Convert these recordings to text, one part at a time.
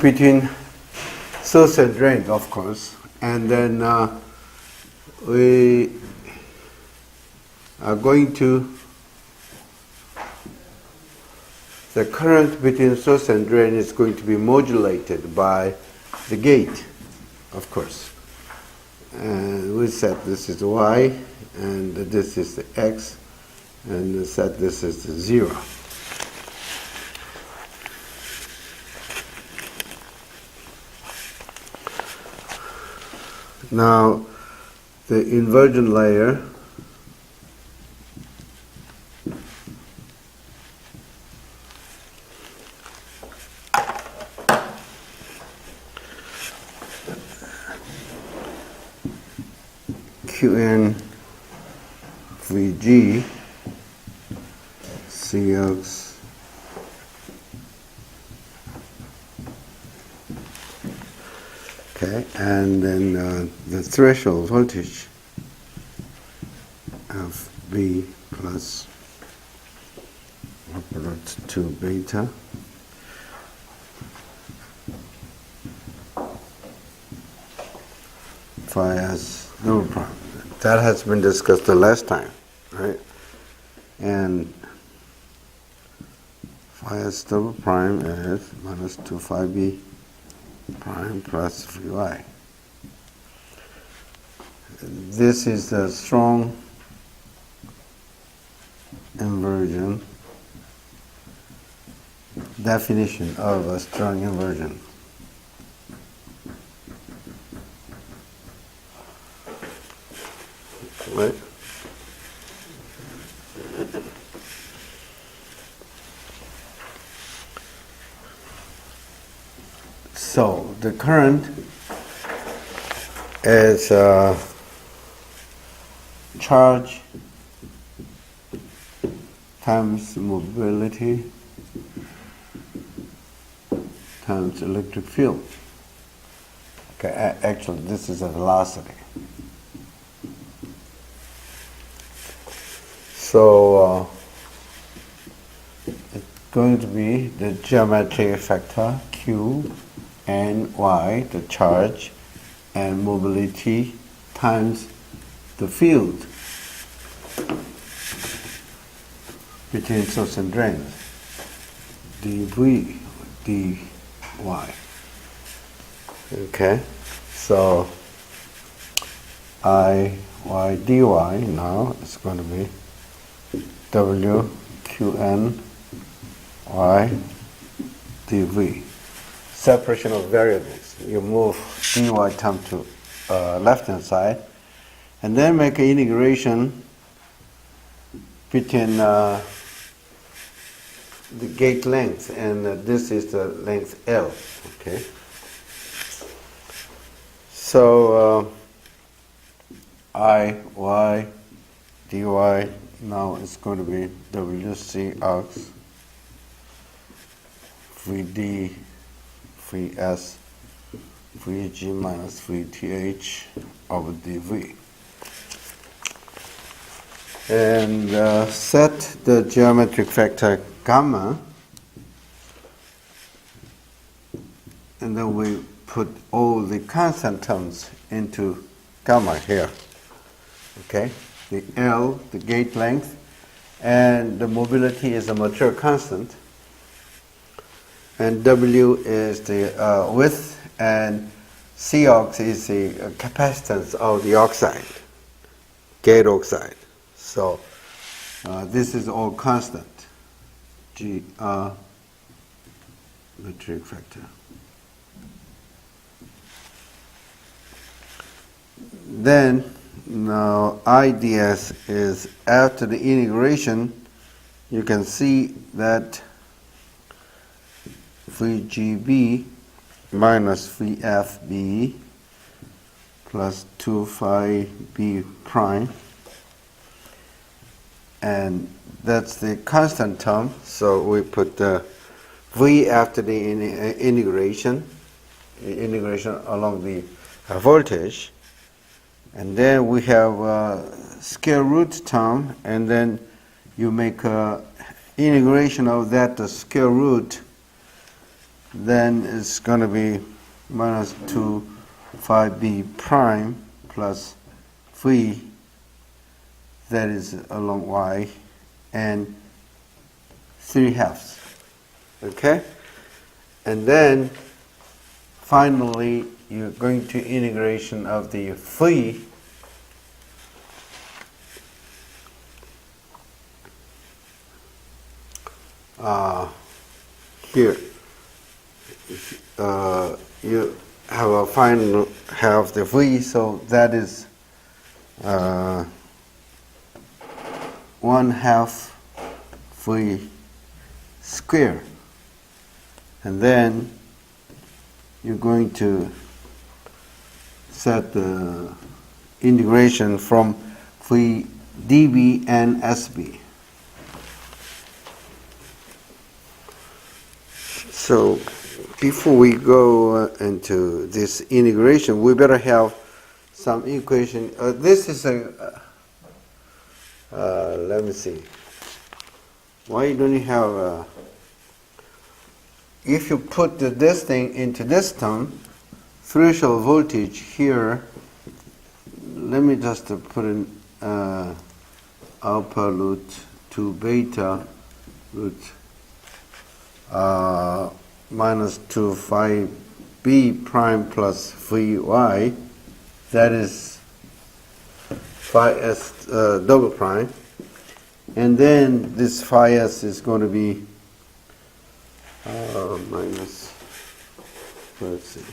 between source and drain, of course, and then we are going to, the current between source and drain is going to be modulated by the gate, of course. And we said this is y, and this is the x, and we said this is the 0. Now, the inversion layer Qn Vg Cx okay, and then the threshold voltage of V plus root 2 beta phi s double prime. That has been discussed the last time, right? And phi s double prime is minus 2 phi b prime plus Vy. This is the strong inversion definition of a strong inversion. Right? So the current is charge times mobility times electric field. Okay, actually this is a velocity. So it's going to be the geometric factor Q and Y, the charge, and mobility times the field between source and drain, dV, dy. Okay, so I, y, dy now is going to be W, Q, N, Y, dV. Separation of variables. You move dy term to left-hand side, and then make an integration between the gate length, and this is the length L. Okay. So I, Y, dy now is going to be WC arcs Vd, Vs, Vg minus Vth over dV. And set the geometric factor gamma, and then we put all the constant terms into gamma here. Okay, the L, the gate length, and the mobility is a material constant, and W is the width, and Cox is the capacitance of the oxide, gate oxide. So this is all constant. Gr metric factor. Then now IDS is after the integration, you can see that VGB minus VFB plus 2 phi B prime, and that's the constant term, so we put the V after the integration along the voltage, and then we have a square root term, and then you make a integration of that, the square root then it's going to be minus 2 phi b prime plus phi, that is along y, and 3/2. Okay? And then finally you're going to integration of the phi here. You have a final have the phi, so that is 1/2 phi square, and then you're going to set the integration from phi dB and SB. So before we go into this integration, we better have some equation. This is a, let me see. Why don't you have, if you put this thing into this term, threshold voltage here, let me just put in alpha root 2 beta root minus 2 phi b prime plus phi y, that is phi s double prime, and then this phi s is going to be minus, let's see,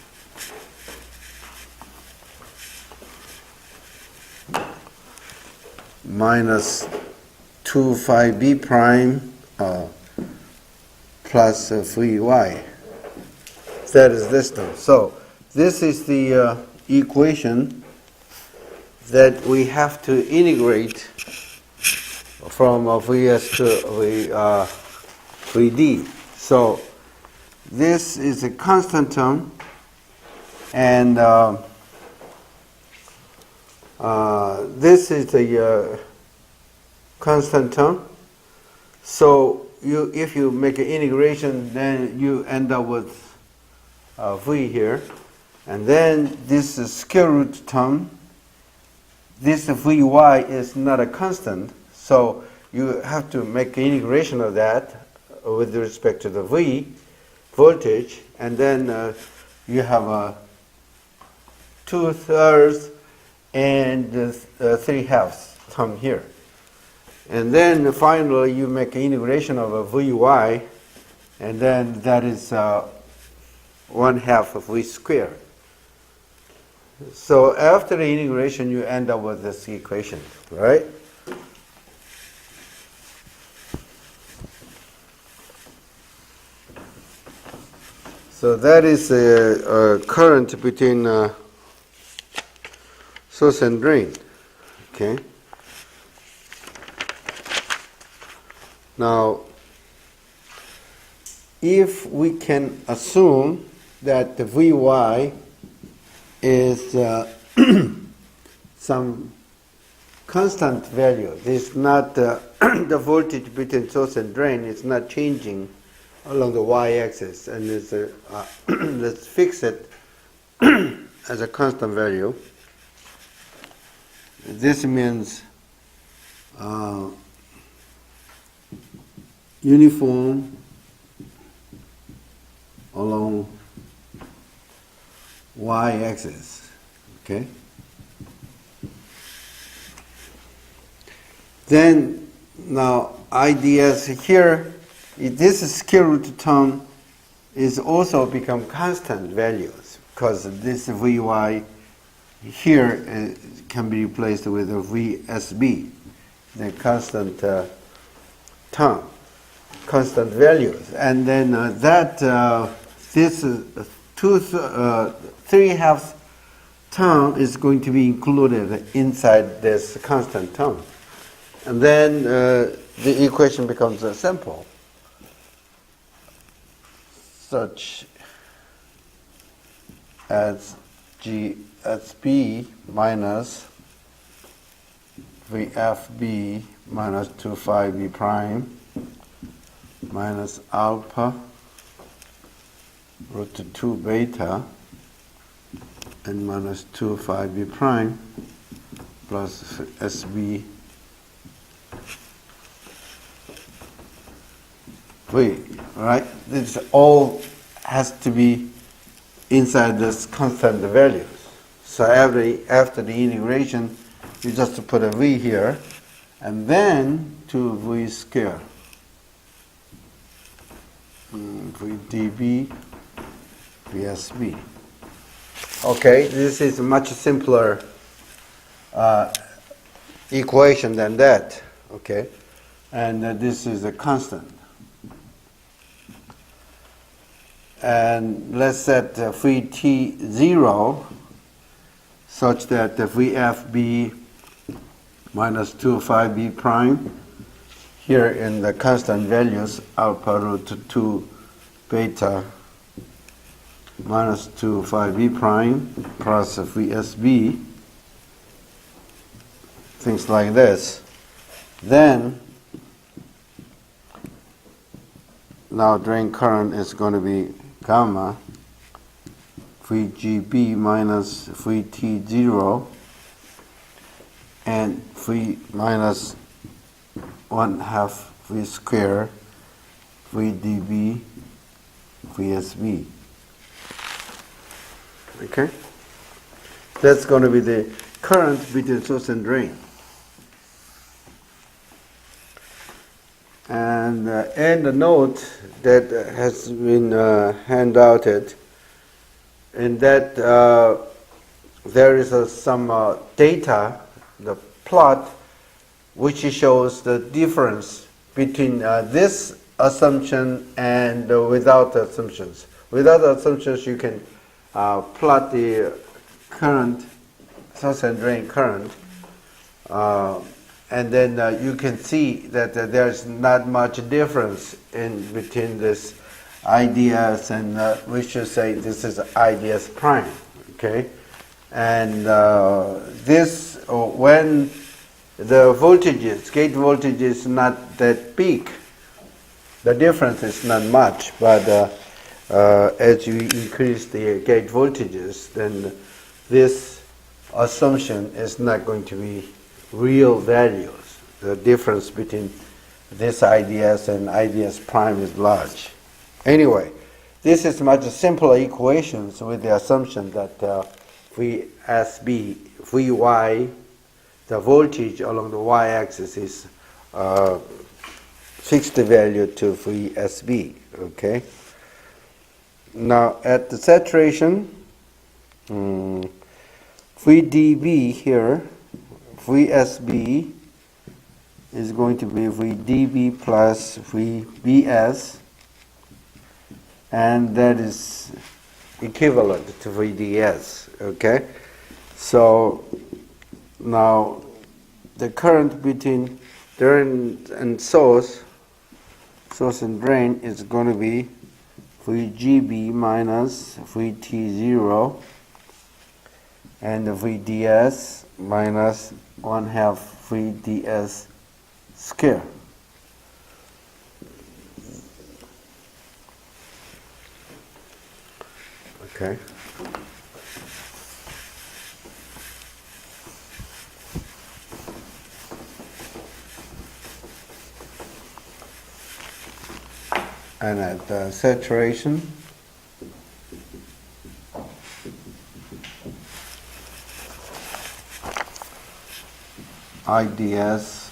minus 2 phi b prime plus phi y. That is this term. So this is the equation that we have to integrate from Vs to Vd. So this is a constant term, and this is a constant term. So if you make an integration, then you end up with v here, and then this square root term, this vy is not a constant, so you have to make an integration of that with respect to the v voltage, and then you have a 2/3 and 3/2 term here. And then finally you make an integration of a vy, and then that is 1/2 of v squared. So after the integration you end up with this equation, right? So that is a current between source and drain. Okay. Now, if we can assume that the Vy is some constant value, this is not the voltage between source and drain is not changing along the y-axis, and it's let's fix it as a constant value. This means uniform along y-axis, okay? Then now IDS here, this square root term is also become constant values, because this Vy here can be replaced with a VSB, the constant term, constant values, and then this 3/2 term is going to be included inside this constant term, and then the equation becomes simple, such as GSB minus VFB minus 2 phi b prime minus alpha root 2 beta n minus 2 phi b prime plus SB v, right? This all has to be inside this constant values. So after the integration, you just put a v here, and then 2v square, v dB, vsb. Okay, this is a much simpler equation than that. Okay, and this is a constant. And let's set phi t 0 such that the vfb minus 2 phi b prime here in the constant values alpha root 2 beta minus 2 phi b prime plus vsb, things like this. Then now drain current is going to be gamma VGB minus VT0 and V minus 1/2 V square VDB VSB. Okay? That's going to be the current between source and drain. And the note that has been handouted, in that there is some data, the plot, which shows the difference between this assumption and without assumptions. Without assumptions, you can plot the current, source and drain current, and then you can see that there's not much difference in between this IDS and we should say this is IDS prime, okay? And this, when the voltages, gate voltage is not that big, the difference is not much, but as you increase the gate voltages, then this assumption is not going to be real values. The difference between this IDS and IDS prime is large. Anyway, this is much simpler equations with the assumption that VSB, Vy, the voltage along the y-axis is fixed value to VSB, okay? Now at the saturation, VDB here, VSB is going to be VDB plus VBS, and that is equivalent to VDS, okay? So now the current between drain and source and drain is going to be VGB minus VT0 and VDS minus 1/2 VDS square. Okay. And at saturation, IDS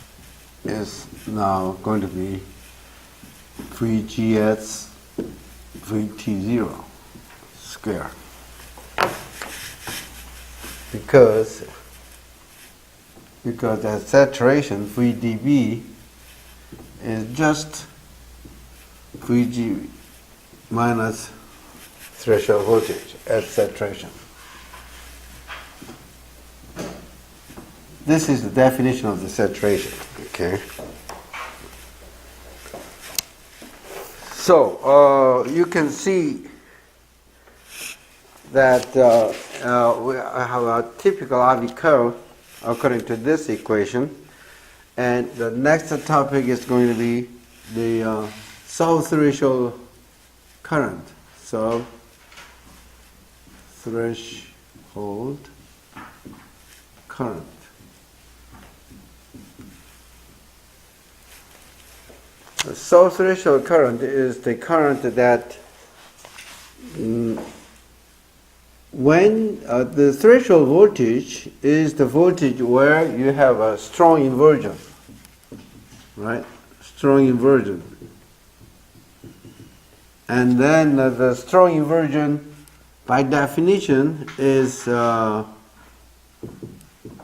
is now going to be VGS VT0 square, because at saturation VDB is just VG minus threshold voltage at saturation. This is the definition of the saturation, okay? So you can see that we have a typical RV curve according to this equation, and the next topic is going to be the source threshold current. So threshold current. So threshold current is the current that when the threshold voltage is the voltage where you have a strong inversion, right? Strong inversion. And then the strong inversion by definition is the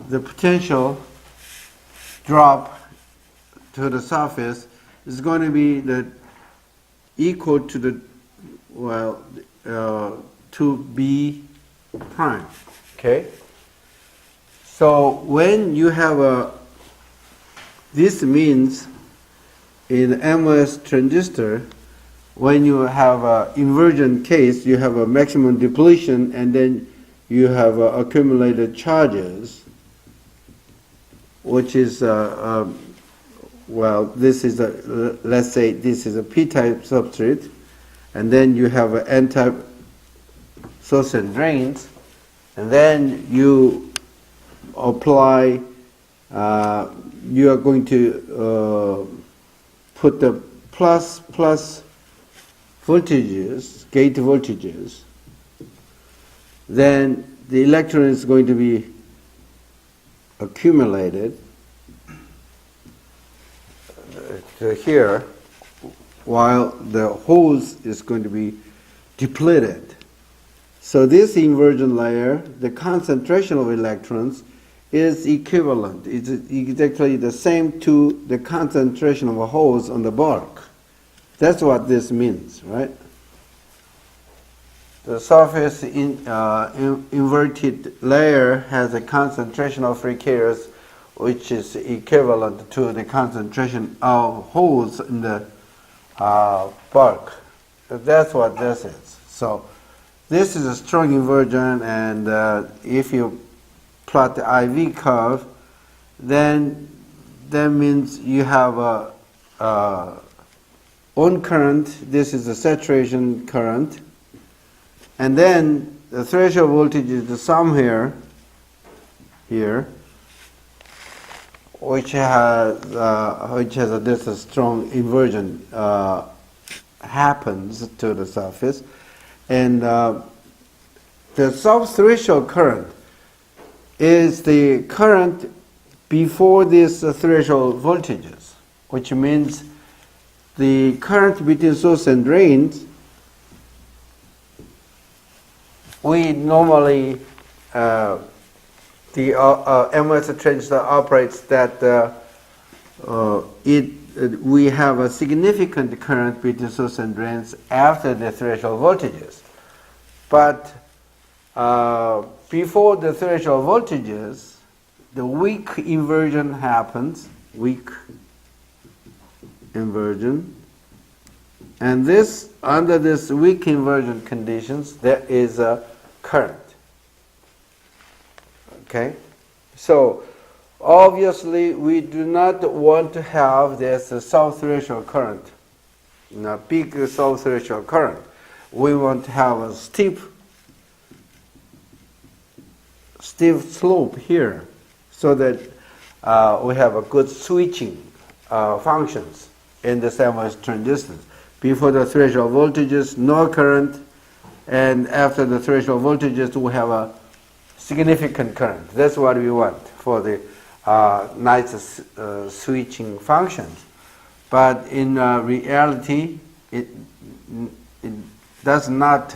potential drop to the surface is going to be equal to the to B prime. Okay. So when you have this means in MOS transistor, when you have an inversion case, you have a maximum depletion, and then you have accumulated charges, which is this is let's say this is a p-type substrate, and then you have an n-type source and drains, and then you apply. You are going to put the plus voltages, gate voltages. Then the electron is going to be accumulated to here, while the holes is going to be depleted. So this inversion layer, the concentration of electrons is equivalent. It's exactly the same to the concentration of holes on the bulk. That's what this means, right? The surface inverted layer has a concentration of free carriers which is equivalent to the concentration of holes in the bulk. That's what this is. So this is a strong inversion, and if you plot the IV curve, then that means you have a on current. This is the saturation current, and then the threshold voltage is the sum here, which has this strong inversion happens to the surface, and the sub-threshold current is the current before these threshold voltages, which means the current between source and drains. We normally the MOS transistor operates that we have a significant current between source and drains after the threshold voltages, but before the threshold voltages, the weak inversion happens. Weak inversion, and this under this weak inversion conditions there is a current. Okay, so obviously we do not want to have this sub-threshold current, big sub-threshold current. We want to have a steep slope here, so that we have a good switching functions in the MOS transistors. Before the threshold voltages, no current, and after the threshold voltages, we have a significant current. That's what we want for the nice switching functions. But in reality, it does not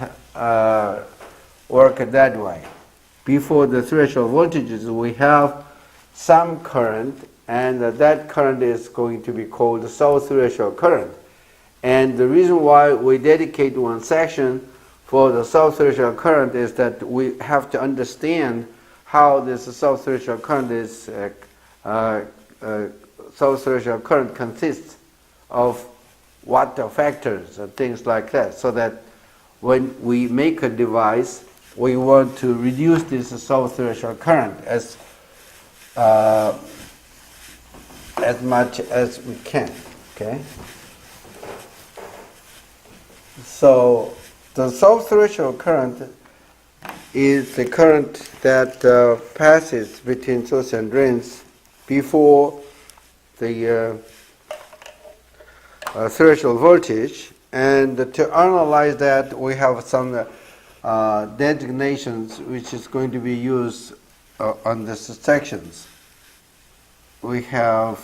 work that way. Before the threshold voltages, we have some current, and that current is going to be called the sub-threshold current. And the reason why we dedicate one section for the sub-threshold current is that we have to understand how this sub-threshold current is sub-threshold current consists of what factors and things like that, so that when we make a device, we want to reduce this sub-threshold current as much as we can. Okay. So the sub-threshold current is the current that passes between source and drains before the threshold voltage. And to analyze that, we have some designations which is going to be used on the sections. We have,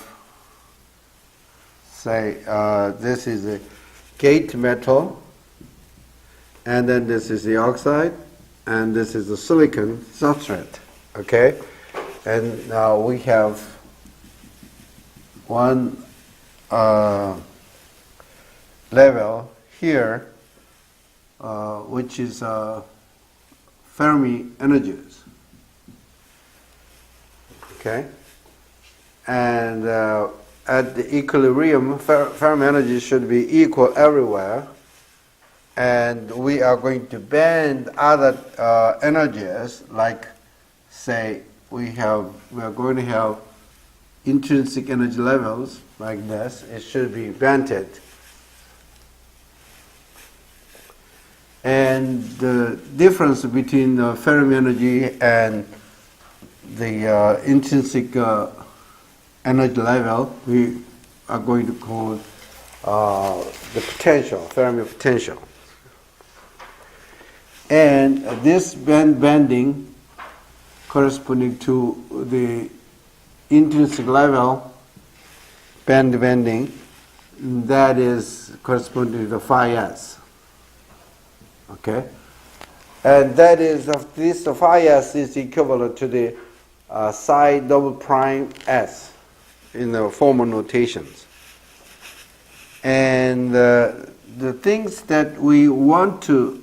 say, this is a gate metal, and then this is the oxide, and this is the silicon substrate, okay? And now we have one level here, which is Fermi energies, okay? And at the equilibrium, Fermi energy should be equal everywhere. And we are going to bend other energies, like, say, we are going to have intrinsic energy levels like this. It should be banded. And the difference between the Fermi energy and the intrinsic energy level, we are going to call the potential, Fermi potential. And this bending corresponding to the intrinsic level bending, that is corresponding to the phi s. Okay? And that is, this phi s is equivalent to the psi double prime s in the formal notations. And the things that we want to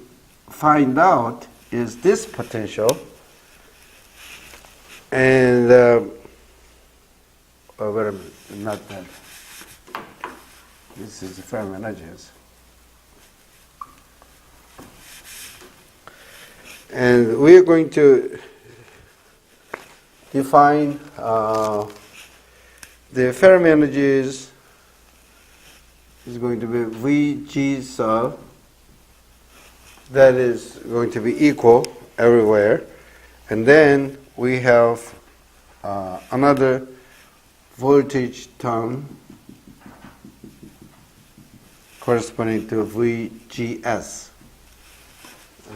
find out is this potential, and wait a minute, not that. This is the Fermi energies, and we are going to define the Fermi energies is going to be Vg sub. That is going to be equal everywhere. And then we have another voltage term corresponding to VGS.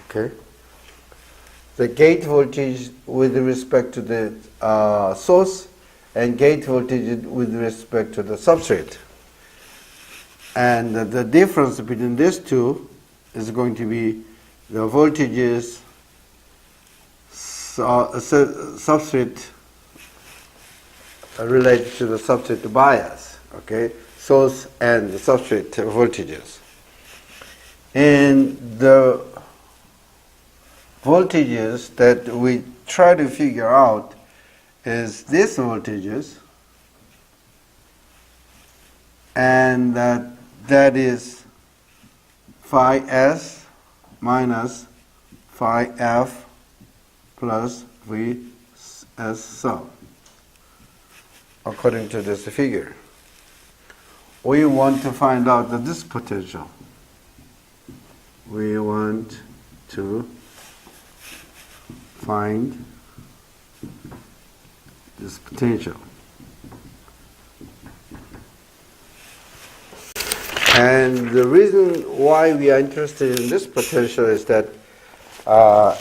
Okay? The gate voltage with respect to the source, and gate voltage with respect to the substrate. And the difference between these two is going to be the voltages substrate related to the substrate bias, okay, source and the substrate voltages. And the voltages that we try to figure out is these voltages, and that is phi s minus phi f plus v s sub, according to this figure. We want to find out this potential. We want to find this potential. And the reason why we are interested in this potential is that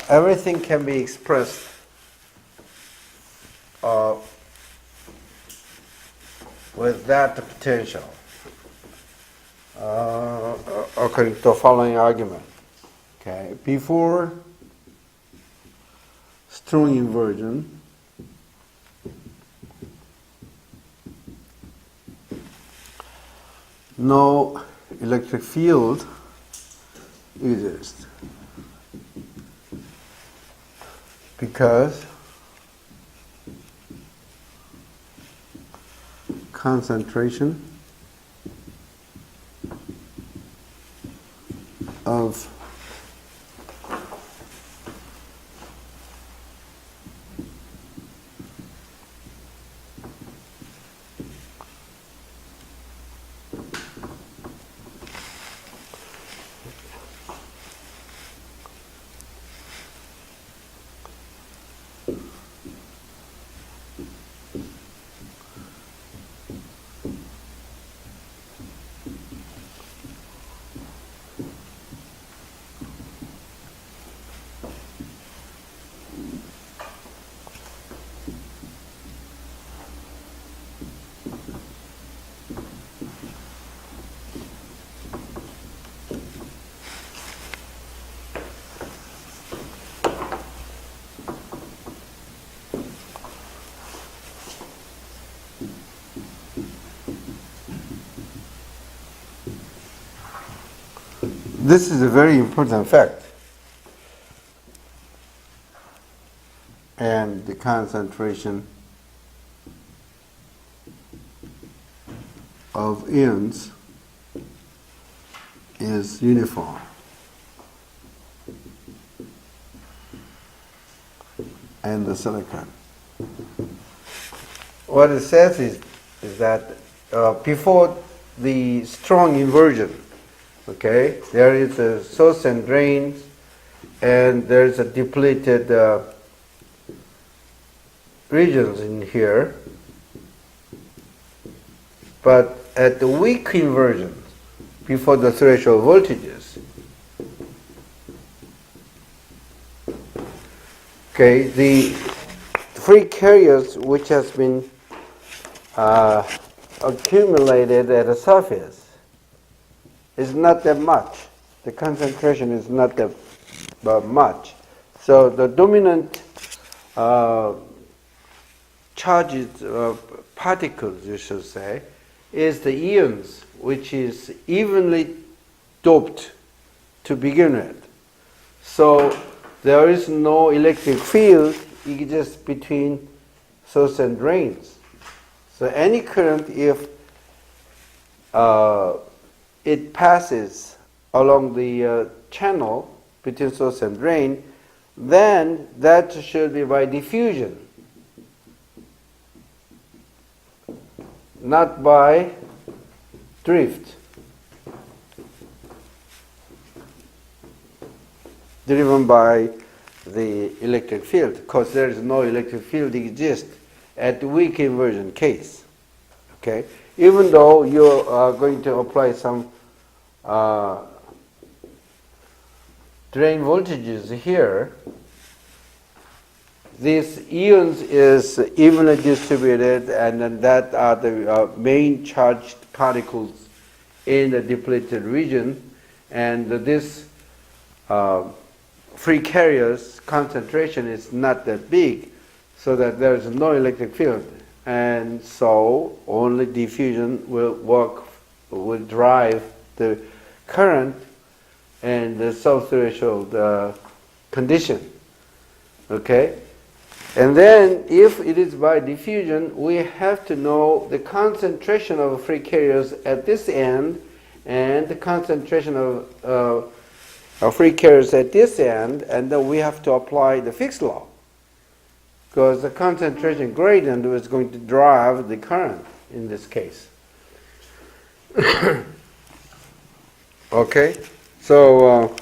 everything can be expressed with that potential, according to the following argument. Okay, before strong inversion, no electric field exists because concentration of This is a very important fact. And the concentration of ions is uniform. And the silicon. What it says is that before the strong inversion, okay, there is a source and drain, and there's a depleted regions in here. But at the weak inversion, before the threshold voltages, okay, the free carriers which has been accumulated at the surface is not that much. The concentration is not that much. So the dominant charged particles, you should say, is the ions, which is evenly doped to begin with. So there is no electric field exists between source and drains. So any current, if it passes along the channel between source and drain, then that should be by diffusion, not by drift, driven by the electric field, because there is no electric field exist at the weak inversion case. Okay, even though you are going to apply some drain voltages here, these ions is evenly distributed, and then that are the main charged particles in the depleted region, and this free carriers concentration is not that big, so that there is no electric field, and so only diffusion will drive the current and the sub-threshold condition. Okay? And then if it is by diffusion, we have to know the concentration of free carriers at this end and the concentration of free carriers at this end, and then we have to apply the Fick's law, because the concentration gradient is going to drive the current in this case. Okay, so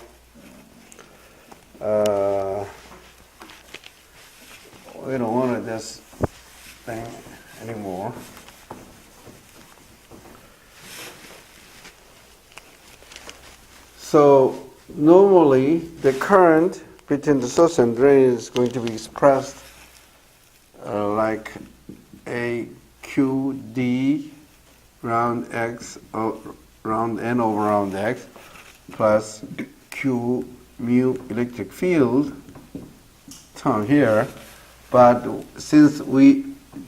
we don't want this thing anymore. So normally the current between the source and drain is going to be expressed like a QD round x round n over round x plus Q mu electric field down here. But since we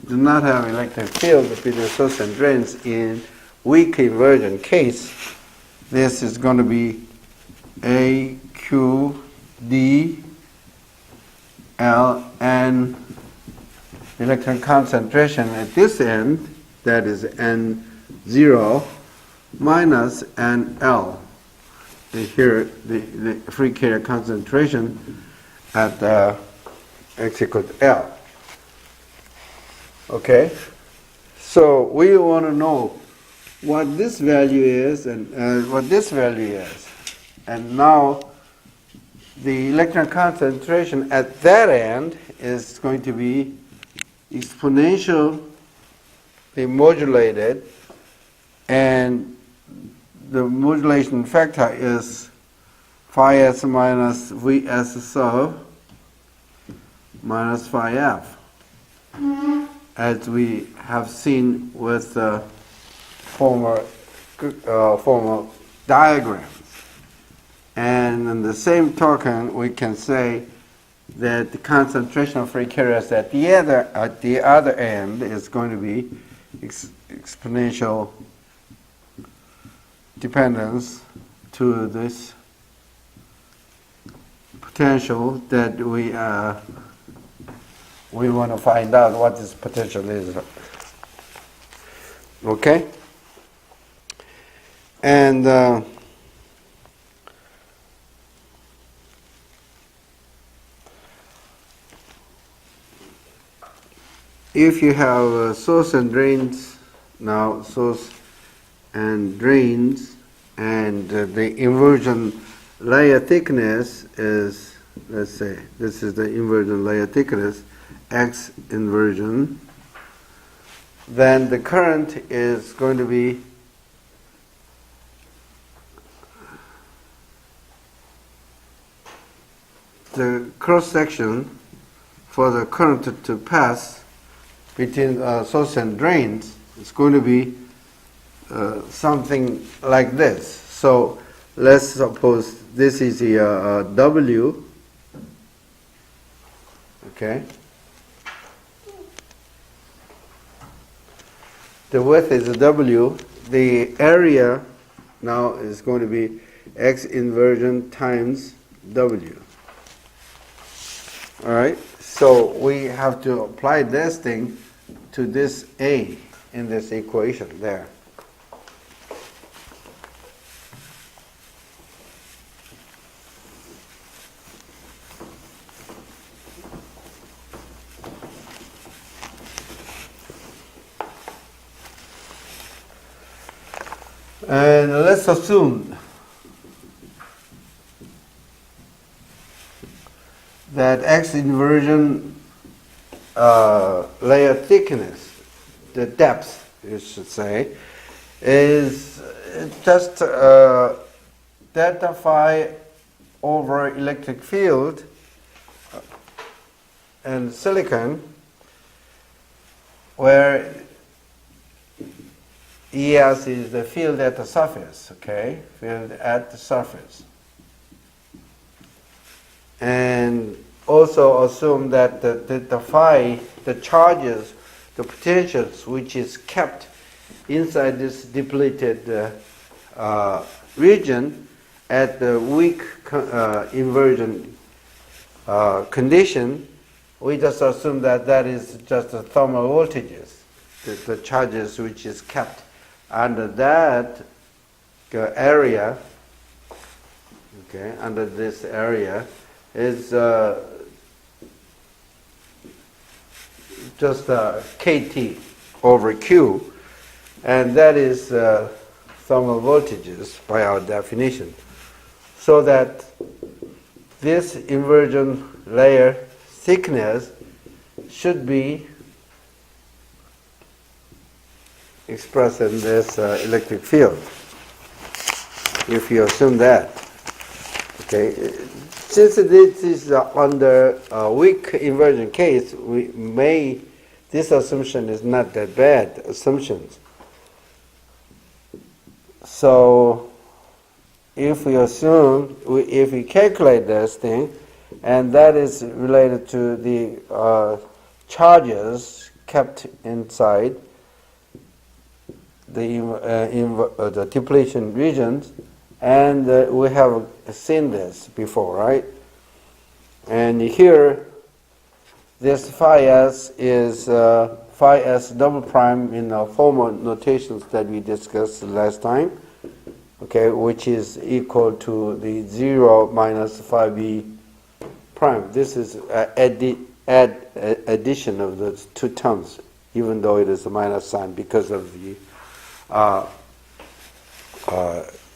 do not have electric field between the source and drains in weak inversion case, this is going to be A Q D L N electron concentration at this end, that is N0, minus NL. Here the free carrier concentration at x equals L. Okay? So we want to know what this value is and what this value is. And now the electron concentration at that end is going to be exponentially modulated, and the modulation factor is phi s minus Vs sub minus phi f, as we have seen with the former diagrams. And in the same token, we can say that the concentration of free carriers at the other end is going to be exponential dependence to this potential that we want to find out what this potential is. Okay? And if you have source and drains, now source and drains, and the inversion layer thickness is, let's say, this is the inversion layer thickness, X inversion, then the current is going to be the cross section for the current to pass between source and drains is going to be something like this. So let's suppose this is a W, okay? The width is a W. The area now is going to be X inversion times W. All right? So we have to apply this thing to this A in this equation there. And let's assume that X inversion layer thickness, the depth, you should say, is just delta phi over electric field and silicon, where ES is the field at the surface, okay? Field at the surface. And also assume that the phi, the charges, the potentials which is kept inside this depleted region at the weak inversion condition, we just assume that that is just the thermal voltages, the charges which is kept under that area, okay, under this area is just kT over Q, and that is thermal voltages by our definition. So that this inversion layer thickness should be expressed in this electric field, if you assume that. Okay, since this is under a weak inversion case, this assumption is not that bad assumptions. So if we assume, if we calculate this thing, and that is related to the charges kept inside the depletion regions, and we have seen this before, right? And here, this phi s is phi s double prime in the formal notations that we discussed last time, okay, which is equal to the 0 minus phi b prime. This is addition of those two terms, even though it is a minus sign because of the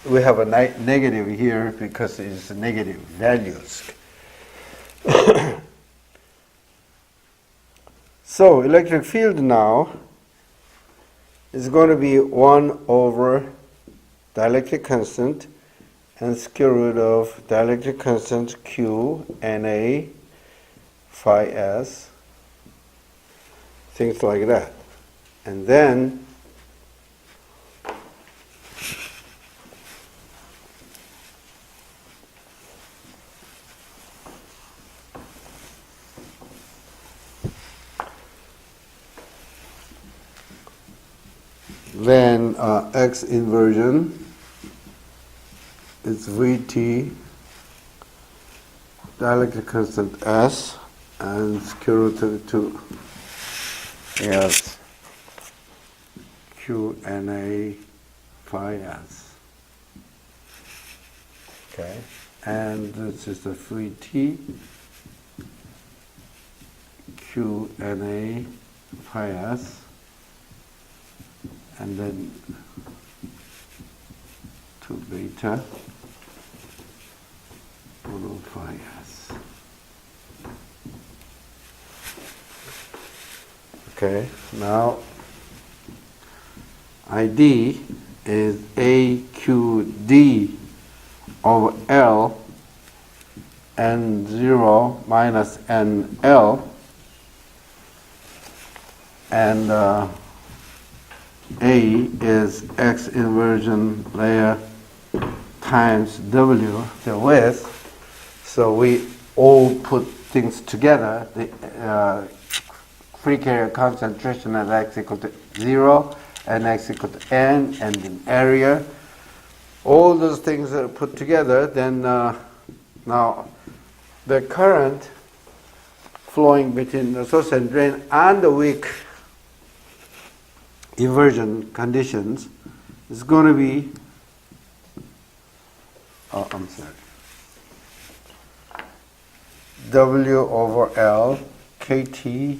we have a negative here because it is negative values. So electric field now is going to be 1 over dielectric constant and square root of dielectric constant Q, Na, phi s, things like that. And then X inversion is Vt dielectric constant S and square root of 2 S Q Na phi S. Okay, and this is the Vt Q Na phi S, and then 2 beta 1 phi S. Okay, now ID is AQD over L N0 minus NL, and A is X inversion layer times W, the width. So we all put things together. The free carrier concentration at X equal to 0 and X equal to N, and in area. All those things are put together, then now the current flowing between the source and drain and the weak inversion conditions is going to be, W over L KT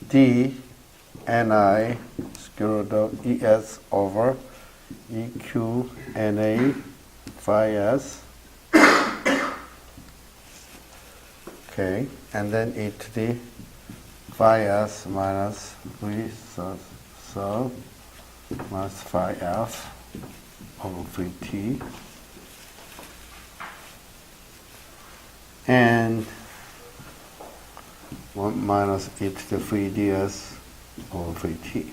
D Ni square root of ES over EQ Na phi S. Okay, and then e to the phi S minus V sub minus phi F over Vt, and 1 minus e to the phi ds over Vt.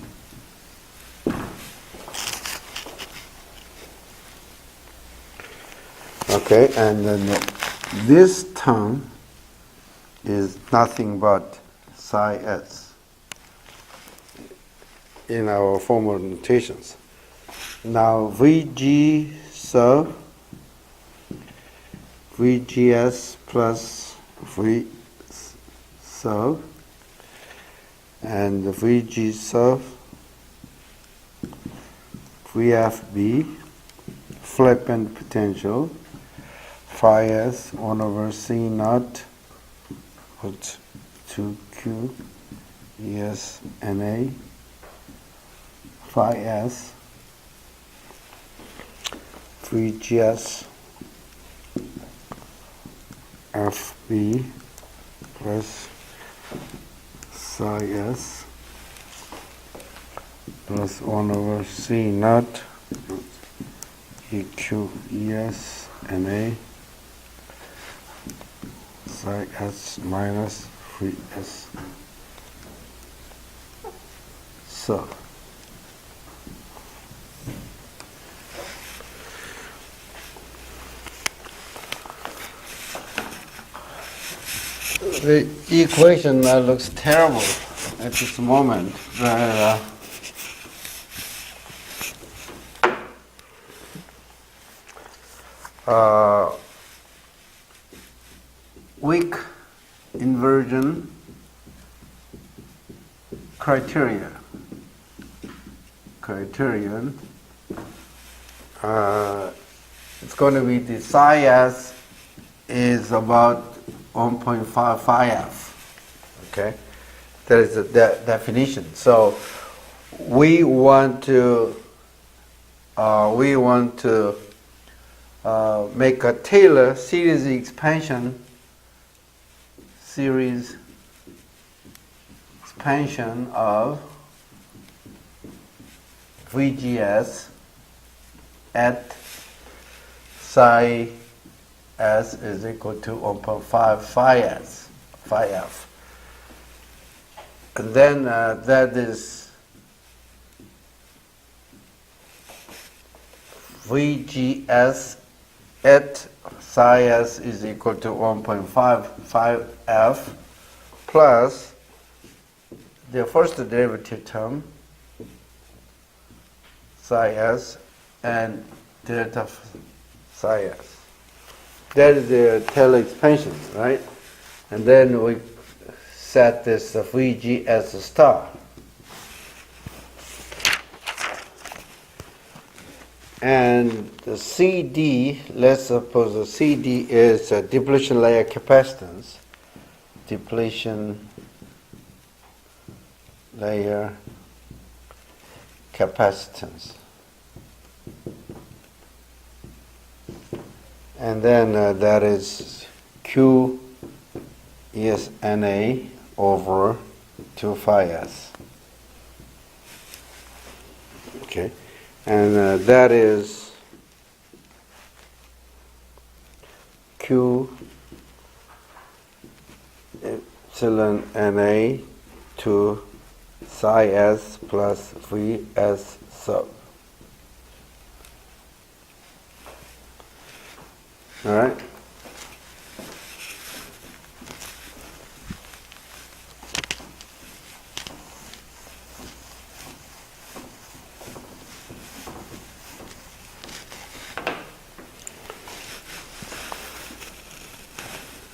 Okay, and then this term is nothing but psi s in our formal notations. Now Vg sub Vgs plus V sub and Vg sub VFB flippant potential phi s 1 over C naught put 2Q ES Na phi s 3GS FB plus psi s plus 1 over C naught EQ ES Na psi s minus 3s. So the equation looks terrible at this moment, but weak inversion criterion it's going to be the psi s is about 1.5 phi f. Okay, that is the definition. So we want to make a Taylor series expansion series expansion of VGS at psi s is equal to 1.5 phi s, phi f. And then that is VGS at psi s is equal to 1.5 phi f plus the first derivative term psi s and delta psi s. That is the Taylor expansion, right? And then we set this Vg as a star. And the CD, let's suppose the CD is a depletion layer capacitance. Depletion layer capacitance. And then that is Q is Na over 2 phi s. Okay. And that is Q epsilon Na to psi s plus V s sub. All right.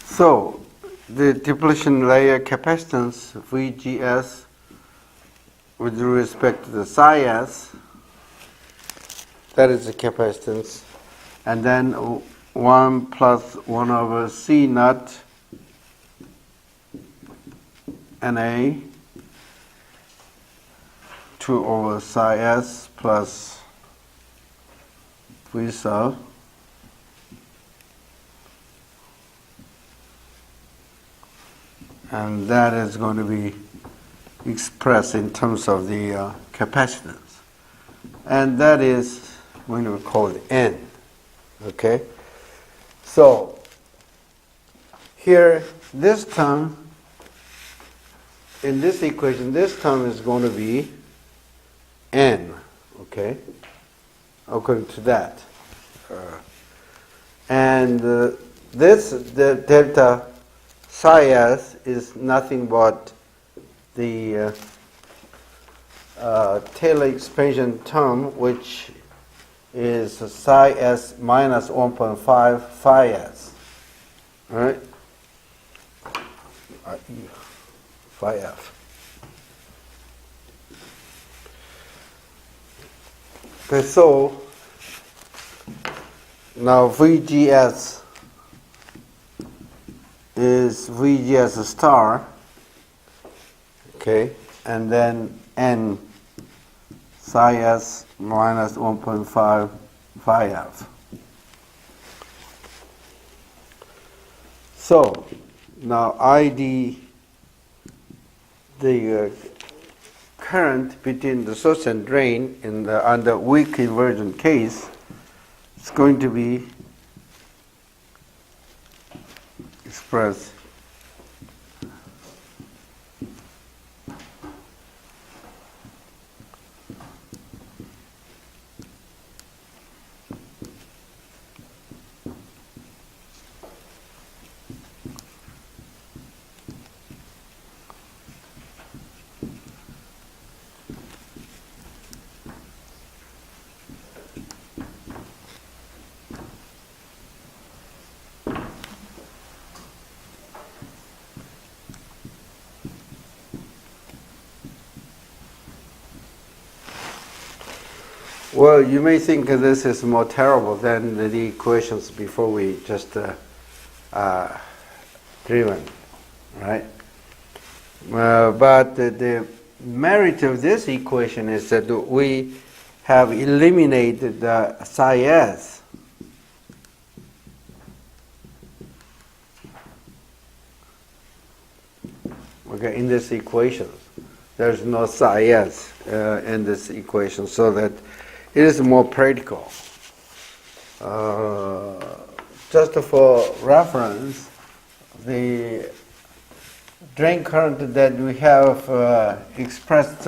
So the depletion layer capacitance VGS with respect to the psi s, that is the capacitance, and then 1 plus 1 over C naught Na 2 over psi s plus V sub and that is going to be expressed in terms of the capacitance, and that is going to be called N. Okay, so here this term in this equation, this term is going to be N. Okay, according to that, and the delta psi s is nothing but the Taylor expansion term, which is psi s minus 1.5 phi s. All right? Phi f. Okay, so now VGS is VGS star, okay, and then N psi s minus 1.5 phi f. So now ID, the current between the source and drain in the under weak inversion case is going to be expressed well, you may think this is more terrible than the equations before we just driven, right? But the merit of this equation is that we have eliminated the psi s. okay, in this equation. There's no psi s in this equation, so that it is more practical. Just for reference, the drain current that we have expressed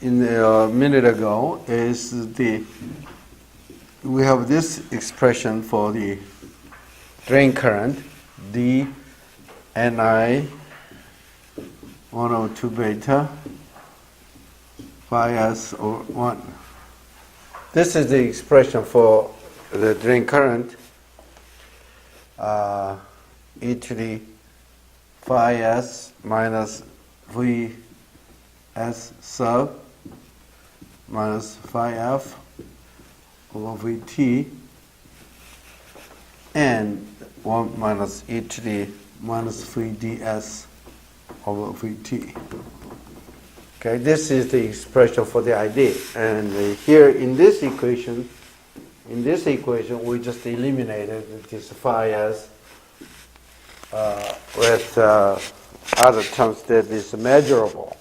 in a minute ago is we have this expression for the drain current, d Ni 102 beta phi s over 1. This is the expression for the drain current, e to the phi s minus v s sub minus phi f over vt, and 1 minus e to the minus v ds over vt. Okay, this is the expression for the idea. And here in this equation, we just eliminated this phi s with other terms that is measurable.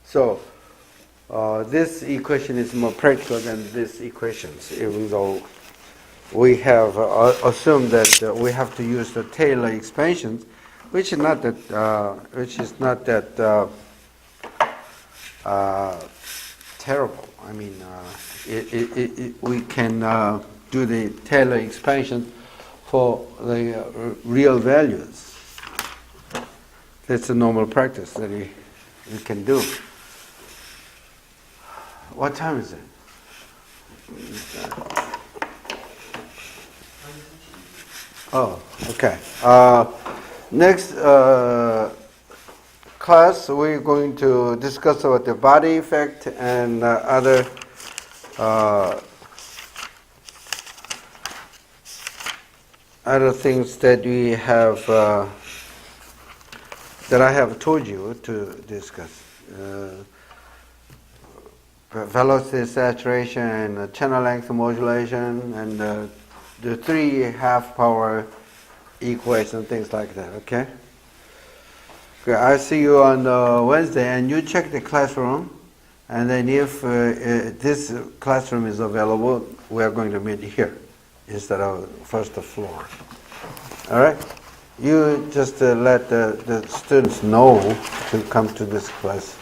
So this equation is more practical than these equations, even though we have assumed that we have to use the Taylor expansions, which is not that terrible. I mean, we can do the Taylor expansion for the real values. That's a normal practice that we can do. What time is it? Oh, okay. Next class, we're going to discuss about the body effect and other things that we have that I have told you to discuss. Velocity saturation and channel length modulation and the 3 half power equation, things like that, okay? Okay, I'll see you on Wednesday, and you check the classroom, and then if this classroom is available, we are going to meet here instead of first floor. All right? You just let the students know to come to this class.